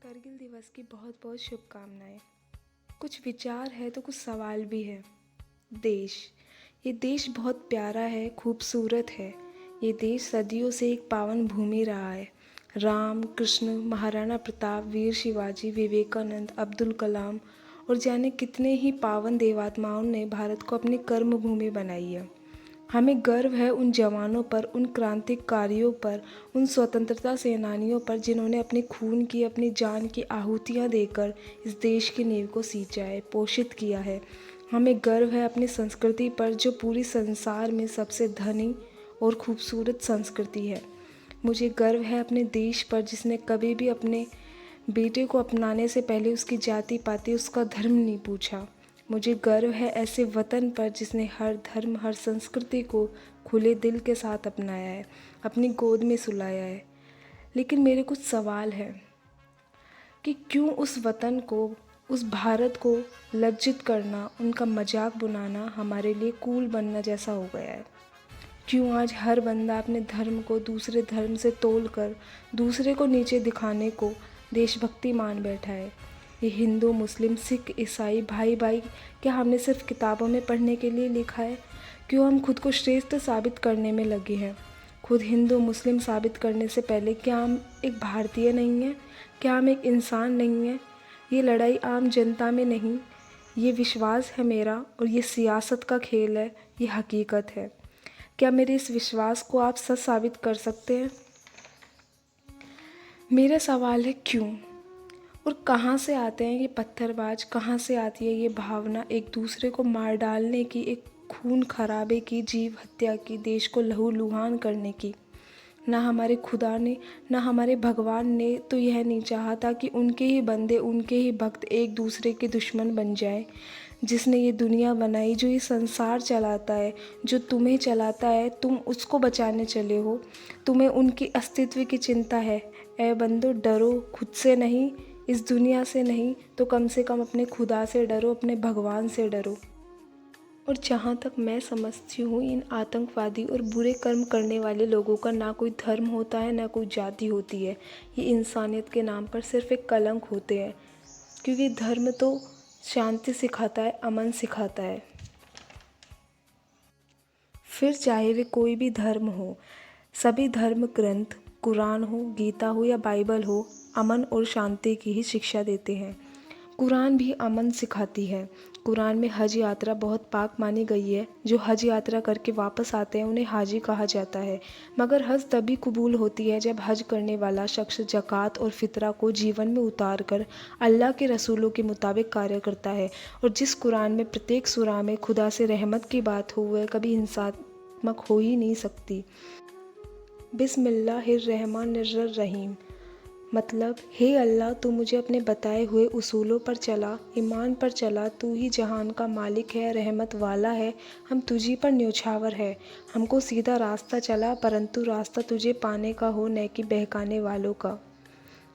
करगिल दिवस की बहुत बहुत शुभकामनाएं। कुछ विचार है तो कुछ सवाल भी है। देश, ये देश बहुत प्यारा है, खूबसूरत है। ये देश सदियों से एक पावन भूमि रहा है। राम, कृष्ण, महाराणा प्रताप, वीर शिवाजी, विवेकानंद, अब्दुल कलाम और जाने कितने ही पावन देवात्माओं ने भारत को अपनी कर्म भूमि बनाई है। हमें गर्व है उन जवानों पर, उन क्रांतिकारियों पर, उन स्वतंत्रता सेनानियों पर जिन्होंने अपने खून की, अपनी जान की आहुतियाँ देकर इस देश की नींव को सींचा है, पोषित किया है। हमें गर्व है अपनी संस्कृति पर, जो पूरी संसार में सबसे धनी और खूबसूरत संस्कृति है। मुझे गर्व है अपने देश पर, जिसने कभी भी अपने बेटे को अपनाने से पहले उसकी जाति पाति, उसका धर्म नहीं पूछा। मुझे गर्व है ऐसे वतन पर जिसने हर धर्म, हर संस्कृति को खुले दिल के साथ अपनाया है, अपनी गोद में सुलाया है। लेकिन मेरे कुछ सवाल हैं कि क्यों उस वतन को, उस भारत को लज्जित करना, उनका मजाक बनाना हमारे लिए कूल बनना जैसा हो गया है। क्यों आज हर बंदा अपने धर्म को दूसरे धर्म से तोलकर दूसरे को नीचे दिखाने को देशभक्ति मान बैठा है। ये हिंदू, मुस्लिम, सिख, ईसाई भाई भाई क्या हमने सिर्फ किताबों में पढ़ने के लिए लिखा है? क्यों हम खुद को श्रेष्ठ साबित करने में लगे हैं? खुद हिंदू मुस्लिम साबित करने से पहले क्या हम एक भारतीय नहीं हैं? क्या हम एक इंसान नहीं हैं? ये लड़ाई आम जनता में नहीं, ये विश्वास है मेरा, और ये सियासत का खेल है, ये हकीकत है। क्या मेरे इस विश्वास को आप सच साबित कर सकते हैं? मेरा सवाल है क्यों? और कहाँ से आते हैं ये पत्थरबाज, कहाँ से आती है ये भावना एक दूसरे को मार डालने की, एक खून खराबे की, जीव हत्या की, देश को लहूलुहान करने की? ना हमारे खुदा ने, ना हमारे भगवान ने तो यह नहीं चाहा था कि उनके ही बंदे, उनके ही भक्त एक दूसरे के दुश्मन बन जाए। जिसने ये दुनिया बनाई, जो ये संसार चलाता है, जो तुम्हें चलाता है, तुम उसको बचाने चले हो। तुम्हें उनकी अस्तित्व की चिंता है। ए बंदो, डरो खुद से नहीं, इस दुनिया से नहीं, तो कम से कम अपने खुदा से डरो, अपने भगवान से डरो। और जहाँ तक मैं समझती हूँ, इन आतंकवादी और बुरे कर्म करने वाले लोगों का ना कोई धर्म होता है, ना कोई जाति होती है। ये इंसानियत के नाम पर सिर्फ एक कलंक होते हैं, क्योंकि धर्म तो शांति सिखाता है, अमन सिखाता है। फिर चाहे वे कोई भी धर्म हो, सभी धर्म ग्रंथ, कुरान हो, गीता हो या बाइबल हो, अमन और शांति की ही शिक्षा देते हैं। कुरान भी अमन सिखाती है। कुरान में हज यात्रा बहुत पाक मानी गई है। जो हज यात्रा करके वापस आते हैं उन्हें हाजी कहा जाता है। मगर हज तभी कबूल होती है जब हज करने वाला शख्स ज़कात और फितरा को जीवन में उतार कर अल्लाह के रसूलों के मुताबिक कार्य करता है। और जिस कुरान में प्रत्येक सूरा में खुदा से रहमत की बात हो, वह कभी हिंसात्मक हो ही नहीं सकती। बिस्मिल्लाहिर्रहमानिर्रहीम मतलब, हे अल्लाह, तू मुझे अपने बताए हुए उसूलों पर चला, ईमान पर चला। तू ही जहान का मालिक है, रहमत वाला है, हम तुझी पर न्योछावर है। हमको सीधा रास्ता चला, परंतु रास्ता तुझे पाने का हो, न कि बहकाने वालों का।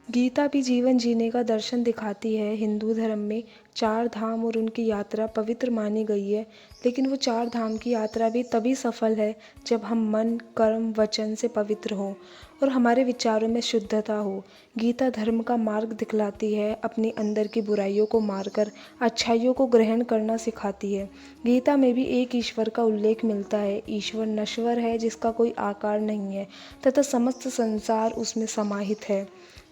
गीता भी जीवन जीने का दर्शन दिखाती है। हिंदू धर्म में 4 धाम और उनकी यात्रा पवित्र मानी गई है। लेकिन वो 4 धाम की यात्रा भी तभी सफल है जब हम मन, कर्म, वचन से पवित्र हों और हमारे विचारों में शुद्धता हो। गीता धर्म का मार्ग दिखलाती है, अपनी अंदर की बुराइयों को मारकर अच्छाइयों को ग्रहण करना सिखाती है। गीता में भी एक ईश्वर का उल्लेख मिलता है। ईश्वर नश्वर है, जिसका कोई आकार नहीं है तथा समस्त संसार उसमें समाहित है।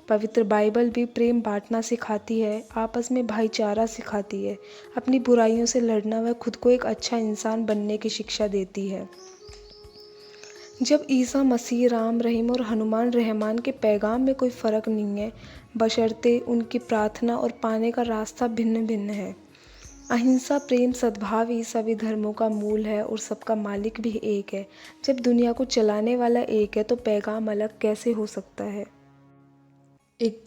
पवित्र बाइबल भी प्रेम बांटना सिखाती है, आपस में भाईचारा सिखाती है, अपनी बुराइयों से लड़ना व खुद को एक अच्छा इंसान बनने की शिक्षा देती है। जब ईसा मसीह, राम रहीम और हनुमान रहमान के पैगाम में कोई फ़र्क नहीं है, बशर्ते उनकी प्रार्थना और पाने का रास्ता भिन्न भिन्न है। अहिंसा, प्रेम, सद्भाव ही सभी धर्मों का मूल है और सबका मालिक भी एक है। जब दुनिया को चलाने वाला एक है तो पैगाम अलग कैसे हो सकता है? एक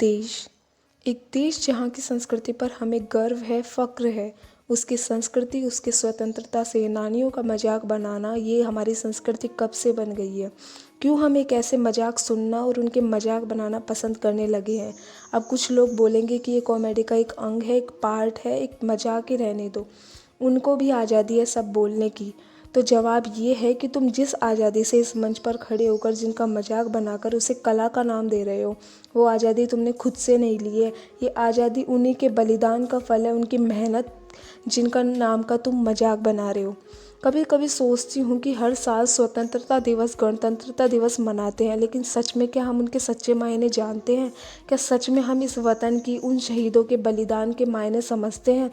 देश जहाँ की संस्कृति पर हमें गर्व है, फ़क्र है। उसकी संस्कृति, उसके स्वतंत्रता सेनानियों का मजाक बनाना, ये हमारी संस्कृति कब से बन गई है? क्यों हम एक ऐसे मजाक सुनना और उनके मजाक बनाना पसंद करने लगे हैं? अब कुछ लोग बोलेंगे कि ये कॉमेडी का एक अंग है, एक पार्ट है, एक मजाक ही रहने दो, उनको भी आज़ादी है सब बोलने की। तो जवाब ये है कि तुम जिस आज़ादी से इस मंच पर खड़े होकर जिनका मजाक बनाकर उसे कला का नाम दे रहे हो, वो आज़ादी तुमने खुद से नहीं ली है। ये आज़ादी उन्हीं के बलिदान का फल है, उनकी मेहनत, जिनका नाम का तुम मजाक बना रहे हो। कभी कभी सोचती हूँ कि हर साल स्वतंत्रता दिवस, गणतंत्रता दिवस मनाते हैं, लेकिन सच में क्या हम उनके सच्चे मायने जानते हैं? क्या सच में हम इस वतन की उन शहीदों के बलिदान के मायने समझते हैं?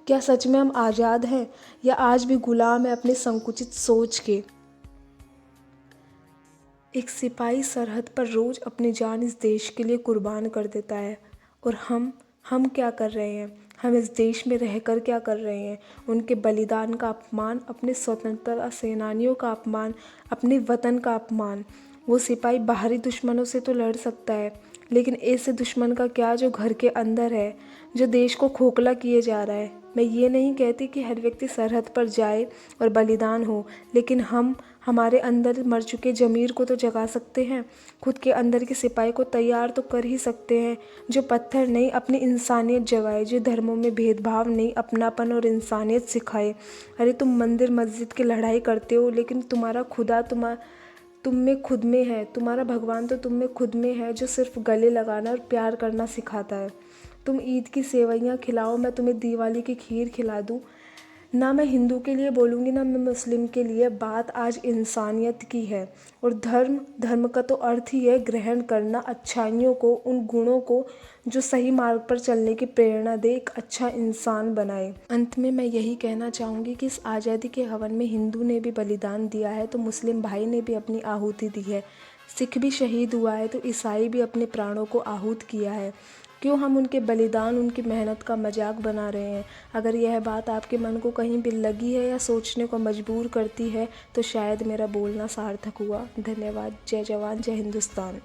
क्या सच में हम आज़ाद हैं या आज भी गुलाम हैं अपनी संकुचित सोच के? एक सिपाही सरहद पर रोज अपनी जान इस देश के लिए कुर्बान कर देता है, और हम क्या कर रहे हैं? हम इस देश में रहकर क्या कर रहे हैं? उनके बलिदान का अपमान, अपने स्वतंत्रता सेनानियों का अपमान, अपने वतन का अपमान। वो सिपाही बाहरी दुश्मनों से तो लड़ सकता है, लेकिन ऐसे दुश्मन का क्या जो घर के अंदर है, जो देश को खोखला किए जा रहा है। मैं ये नहीं कहती कि हर व्यक्ति सरहद पर जाए और बलिदान हो, लेकिन हम हमारे अंदर मर चुके ज़मीर को तो जगा सकते हैं। खुद के अंदर के सिपाही को तैयार तो कर ही सकते हैं, जो पत्थर नहीं अपनी इंसानियत जगाए, जो धर्मों में भेदभाव नहीं अपनापन और इंसानियत सिखाए। अरे तुम मंदिर मस्जिद की लड़ाई करते हो, लेकिन तुम्हारा खुदा तुम में खुद में है। तुम्हारा भगवान तो तुम में खुद में है, जो सिर्फ गले लगाना और प्यार करना सिखाता है। तुम ईद की सेवइयाँ खिलाओ, मैं तुम्हें दिवाली की खीर खिला दूँ। ना मैं हिंदू के लिए बोलूँगी, ना मैं मुस्लिम के लिए। बात आज इंसानियत की है, और धर्म का तो अर्थ ही है ग्रहण करना अच्छाइयों को, उन गुणों को जो सही मार्ग पर चलने की प्रेरणा दे, एक अच्छा इंसान बनाए। अंत में मैं यही कहना चाहूँगी कि इस आज़ादी के हवन में हिंदू ने भी बलिदान दिया है तो मुस्लिम भाई ने भी अपनी आहुति दी है, सिख भी शहीद हुआ है तो ईसाई भी अपने प्राणों को आहूत किया है। क्यों हम उनके बलिदान, उनकी मेहनत का मजाक बना रहे हैं? अगर यह बात आपके मन को कहीं भी लगी है या सोचने को मजबूर करती है, तो शायद मेरा बोलना सार्थक हुआ। धन्यवाद। जय जवान, जय हिंदुस्तान।